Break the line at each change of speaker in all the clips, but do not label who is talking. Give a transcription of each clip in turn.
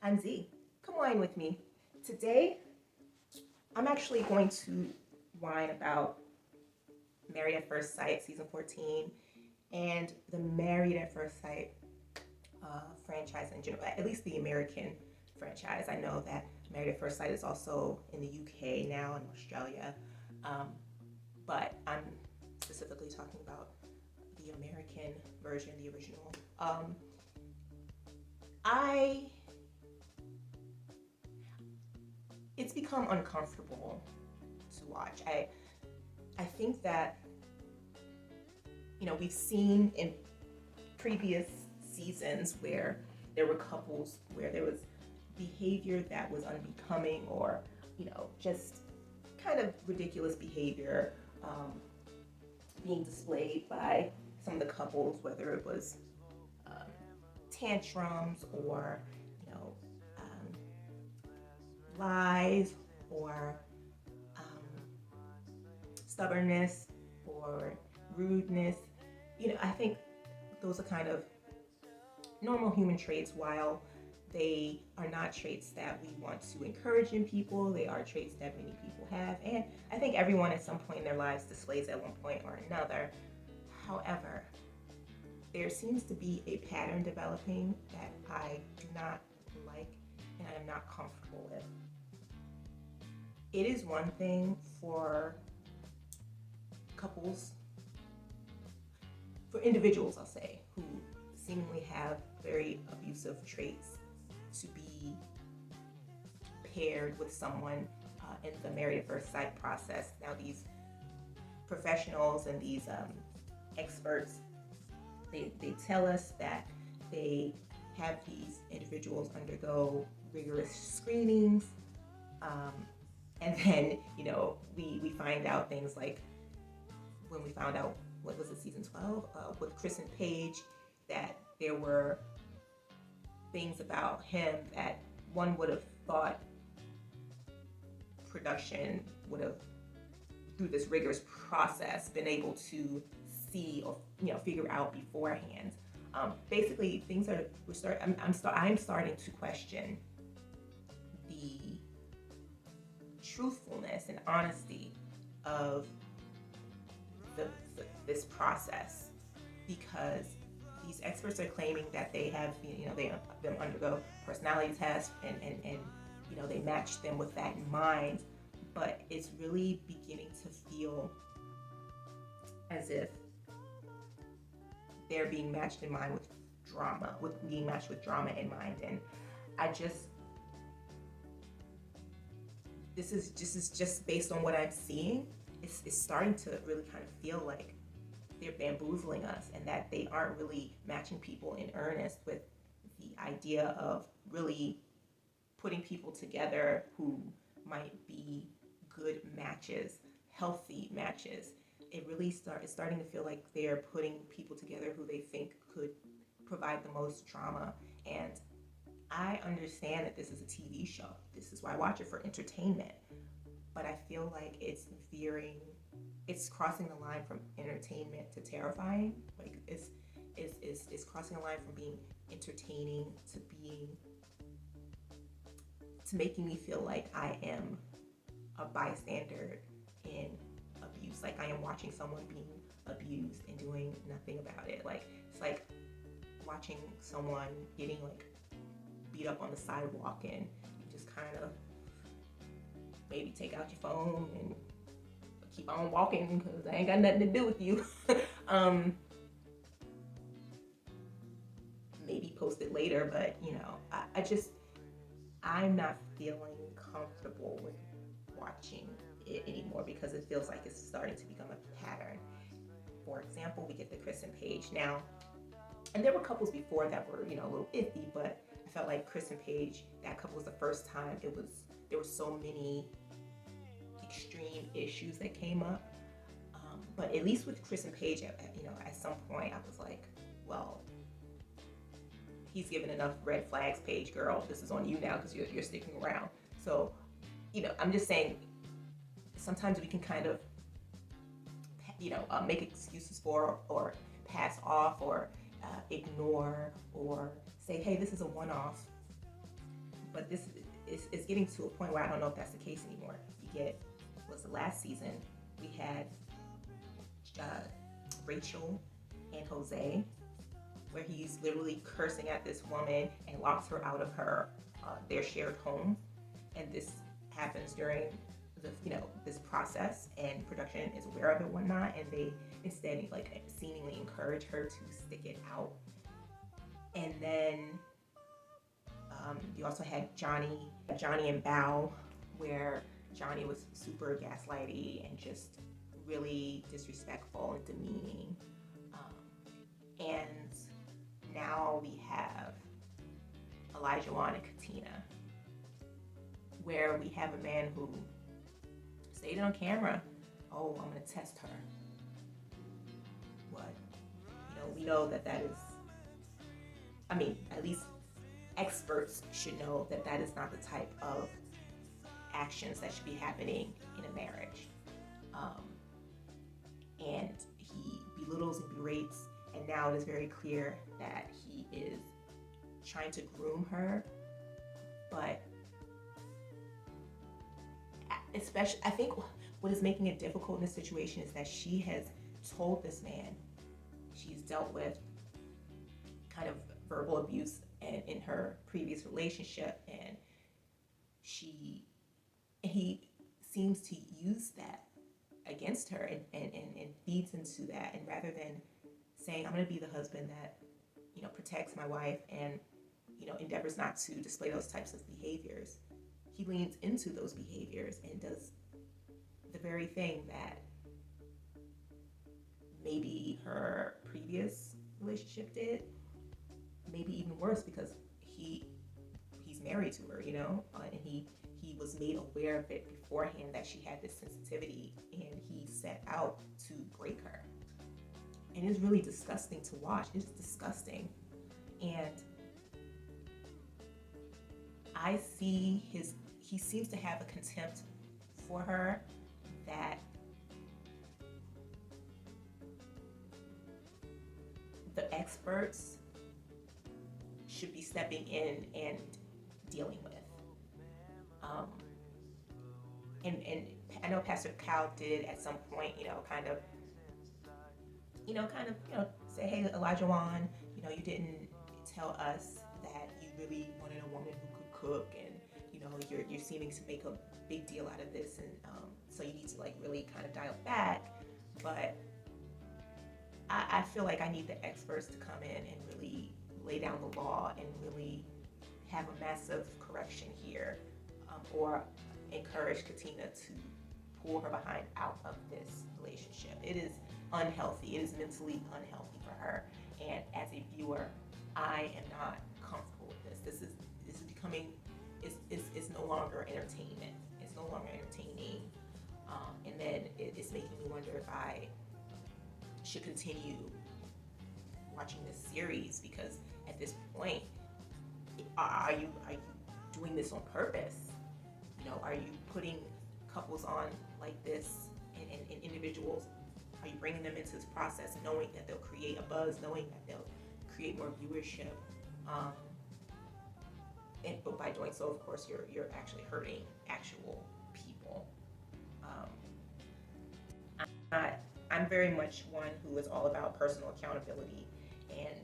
I'm Z. Come wine with me. Today, I'm actually going to whine about Married at First Sight season 14 and the Married at First Sight franchise in general, at least the American franchise. I know that Married at First Sight is also in the UK now and Australia, um, but I'm specifically talking about the American version, the original. I It's become uncomfortable to watch. I think that we've seen in previous seasons where there were couples where there was behavior that was unbecoming or just kind of ridiculous behavior being displayed by some of the couples, whether it was um, tantrums or you know lies or stubbornness or rudeness. I think those are kind of normal human traits. While they are not traits that we want to encourage in people, they are traits that many people have. And I think everyone at some point in their lives displays at one point or another. However, there seems to be a pattern developing that I do not like and I am not comfortable with. It is one thing for couples, for individuals, I'll say, who seemingly have very abusive traits to be paired with someone in the Married at First Sight process. Now, these professionals and these experts, they tell us that they have these individuals undergo rigorous screenings. And then, we find out things like when we found out, what was it, season 12, with Chris and Paige, that there were things about him that one would have thought production would have, through this rigorous process, been able to see or figure out beforehand. Basically, things are I'm starting to question the truthfulness and honesty of this process, because these experts are claiming that they have they them undergo personality tests and they match them with that in mind, but it's really beginning to feel as if they're being matched in mind with drama, with being matched with drama in mind. And I just this is just based on what I'm seeing. It's starting to really kind of feel like they're bamboozling us, and that they aren't really matching people in earnest with the idea of really putting people together who might be good matches, healthy matches. It's starting to feel like they're putting people together who they think could provide the most drama. And I understand that this is a TV show. This is why I watch it, for entertainment. But I feel like it's crossing the line from entertainment to terrifying. Like it's crossing the line from being entertaining to making me feel like I am a bystander in abuse. Like I am watching someone being abused and doing nothing about it. Like it's like watching someone getting like beat up on the sidewalk, and you just kind of maybe take out your phone and keep on walking because I ain't got nothing to do with you. Maybe post it later, but I'm not feeling comfortable with watching it anymore, because it feels like it's starting to become a pattern. For example, we get the Chris and Paige now, and there were couples before that were a little iffy, but I felt like Chris and Paige, that couple was the first time there were so many extreme issues that came up. But at least with Chris and Paige, at some point I was like, well, he's given enough red flags, Paige girl. This is on you now because you're sticking around. So, I'm just saying, sometimes we can kind of, make excuses for or pass off or ignore or say, hey, this is a one-off. but this is getting to a point where I don't know if that's the case anymore. You get, was the last season, we had Rachel and Jose, where he's literally cursing at this woman and locks her out of her their shared home, and this happens during the this process, and production is aware of it, whatnot, and they instead like seemingly encourage her to stick it out. And then you also had Johnny and Bao, where Johnny was super gaslighty and just really disrespectful and demeaning. And now we have Olajuwon and Katina, where we have a man who stated on camera, "Oh, I'm gonna test her." What? We know that is, I mean, at least experts should know that is not the type of actions that should be happening in a marriage. And he belittles and berates, and now it is very clear that he is trying to groom her. But especially, I think what is making it difficult in this situation is that she has told this man she's dealt with kind of verbal abuse in her previous relationship, and he seems to use that against her and feeds into that, and rather than saying, "I'm going to be the husband that protects my wife and endeavors not to display those types of behaviors," he leans into those behaviors and does the very thing that maybe her previous relationship did, maybe even worse, because he's married to her, and he was made aware of it beforehand, that she had this sensitivity, and he set out to break her. And it's really disgusting to watch. It's disgusting. And I see he seems to have a contempt for her that the experts should be stepping in and dealing with. And I know Pastor Cal did at some point, kind of say, "Hey, Olajuwon, you didn't tell us that you really wanted a woman who could cook, and you're seeming to make a big deal out of this, and so you need to like really kind of dial back." But I feel like I need the experts to come in and really lay down the law and really have a massive correction here, or encourage Katina to pull her behind out of this relationship. It is unhealthy. It is mentally unhealthy for her. And as a viewer, I am not comfortable with this. This is becoming, it's no longer entertainment. It's no longer entertaining. And then it's making me wonder if I should continue watching this series, because at this point, are you doing this on purpose? Are you putting couples on like this, and individuals? Are you bringing them into this process knowing that they'll create a buzz, knowing that they'll create more viewership? But by doing so, of course, you're actually hurting actual people. I'm very much one who is all about personal accountability, and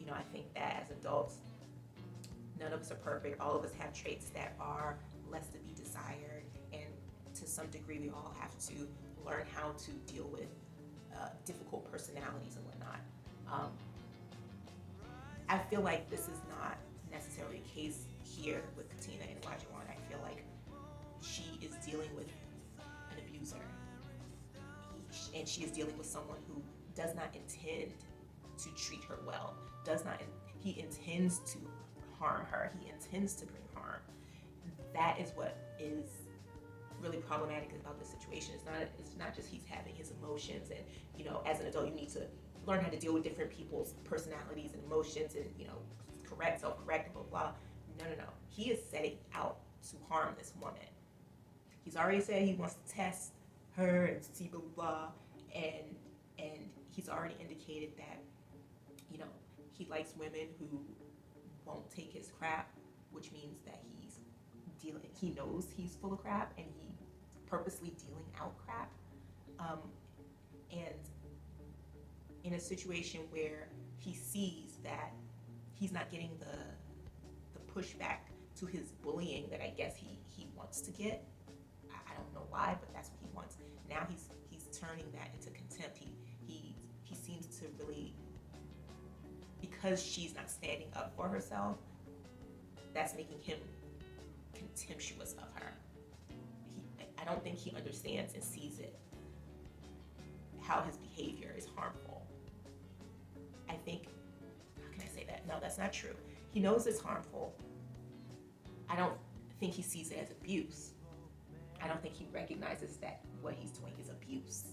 I think that as adults, none of us are perfect. All of us have traits that are less to be desired, and to some degree, we all have to learn how to deal with difficult personalities and whatnot. I feel like this is not necessarily the case here with Katina and Olajuwon. I feel like she is dealing with an abuser, and she is dealing with someone who does not intend to treat her well. He intends to harm her. He intends to bring harm. That is what is really problematic about this situation. It's not just he's having his emotions, and as an adult, you need to learn how to deal with different people's personalities and emotions, and self-correct, and blah blah. No. He is setting out to harm this woman. He's already said he wants to test her and see blah blah, and he's already indicated that he likes women who won't take his crap, which means that he knows he's full of crap and he purposely dealing out crap. And in a situation where he sees that he's not getting the pushback to his bullying that I guess he wants to get. I don't know why, but that's what he wants. Now he's turning that into contempt. He seems to really, because she's not standing up for herself, that's making him contemptuous of her. I don't think he understands and sees it, how his behavior is harmful. I think, how can I say that? No, that's not true. He knows it's harmful. I don't think he sees it as abuse. I don't think he recognizes that what he's doing is abuse.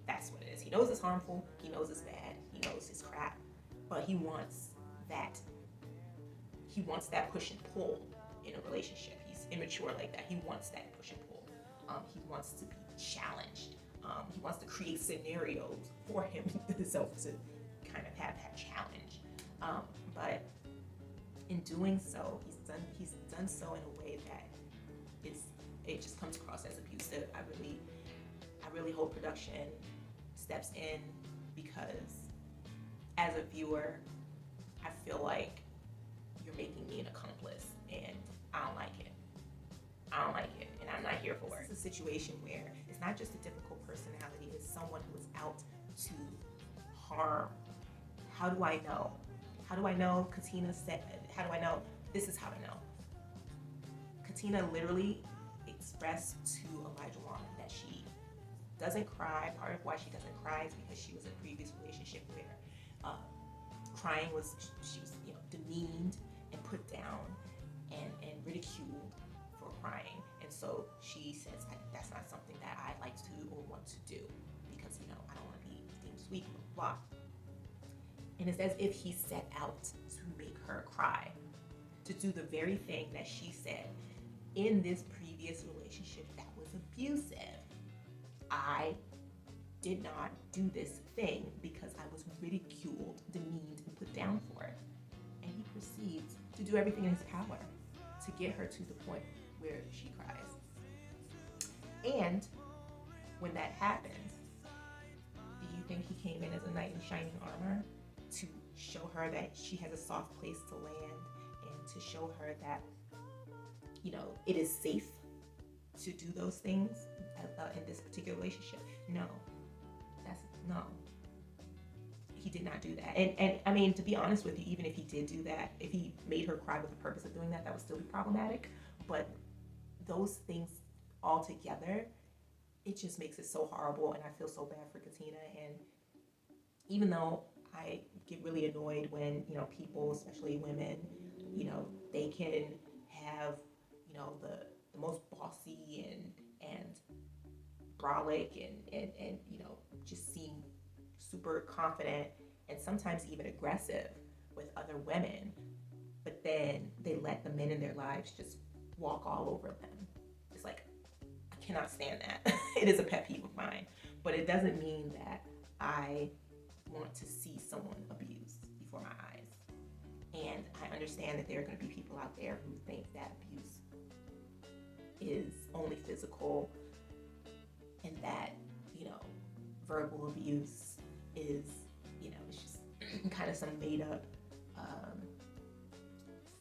That's what it is. He knows it's harmful. He knows it's bad. He knows it's crap. But he wants that. He wants that push and pull in a relationship. He's immature like that. He wants that push and pull. He wants to be challenged. He wants to create scenarios for himself to kind of have that challenge. But in doing so, he's done so in a way that it just comes across as abusive. I really hope production steps in, because as a viewer, I feel like you're making me an accomplice, and I don't like it. I don't like it, and I'm not here for it. It's a situation where it's not just a difficult personality, it's someone who is out to harm. How do I know? How do I know? Katina said, how do I know? This is how I know. Katina literally expressed to Olajuwon that she doesn't cry. Part of why she doesn't cry is because she was in a previous relationship where crying was, she was demeaned and put down and ridiculed for crying. And so she says, that's not something that I like to do or want to do, because I don't want to be deemed weak, blah, blah. And it's as if he set out to make her cry, to do the very thing that she said in this previous relationship that was abusive. I did not do this thing because I was ridiculed, demeaned, and put down for it. And he proceeds to do everything in his power to get her to the point where she cries. And when that happens, do you think he came in as a knight in shining armor to show her that she has a soft place to land, and to show her that it is safe to do those things in this particular relationship? No, he did not do that. And I mean, to be honest with you, even if he did do that, if he made her cry with the purpose of doing that, that would still be problematic. But those things all together, it just makes it so horrible, and I feel so bad for Katina. And even though I get really annoyed when people, especially women, they can have the most bossy and brolic and just seem super confident and sometimes even aggressive with other women, but then they let the men in their lives just walk all over them. It's like, I cannot stand that. It is a pet peeve of mine, but it doesn't mean that I want to see someone abused before my eyes. And I understand that there are going to be people out there who think that abuse is only physical, and that verbal abuse is it's just kind of some made up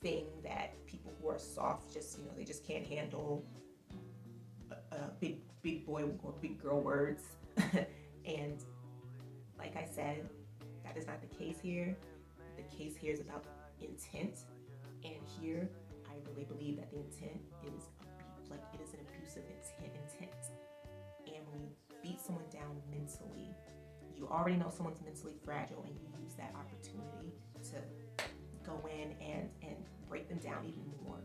thing that people who are soft just they just can't handle big boy or big girl words. And like I said, that is not the case here. The case here is about intent, and here I really believe that the intent is it is an abusive intent. And when you beat someone down mentally, you already know someone's mentally fragile, and you use that opportunity to go in and break them down even more,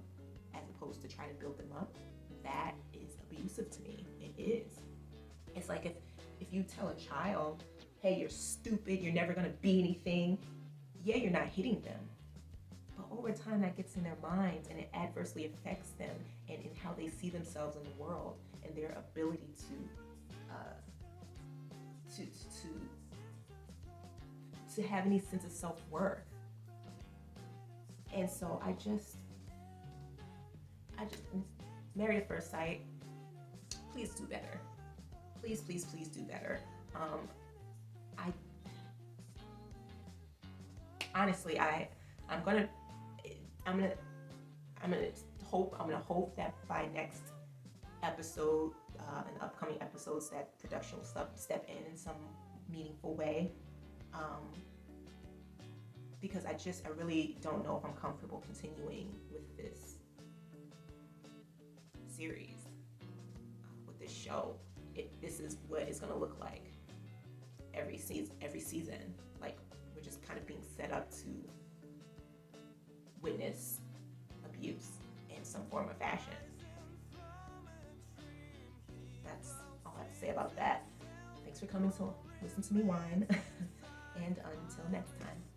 as opposed to try to build them up. That is abusive to me. It is. It's like if you tell a child, hey, you're stupid, you're never going to be anything, yeah, you're not hitting them. But over time, that gets in their minds, and it adversely affects them and in how they see themselves in the world, and their ability to have any sense of self-worth. And so I just, Married at First Sight, please do better. Please, please, please do better. I honestly, I'm gonna, I'm gonna, I'm gonna I'm gonna hope that by next episode, and upcoming episodes, that production will step in some meaningful way. Um, because I really don't know if I'm comfortable continuing with this series, with this show. If this is what it's gonna look like every season, like we're just kind of being set up to witness abuse in some form or fashion. That's all I have to say about that. Thanks for coming to listen to me whine, and until next time.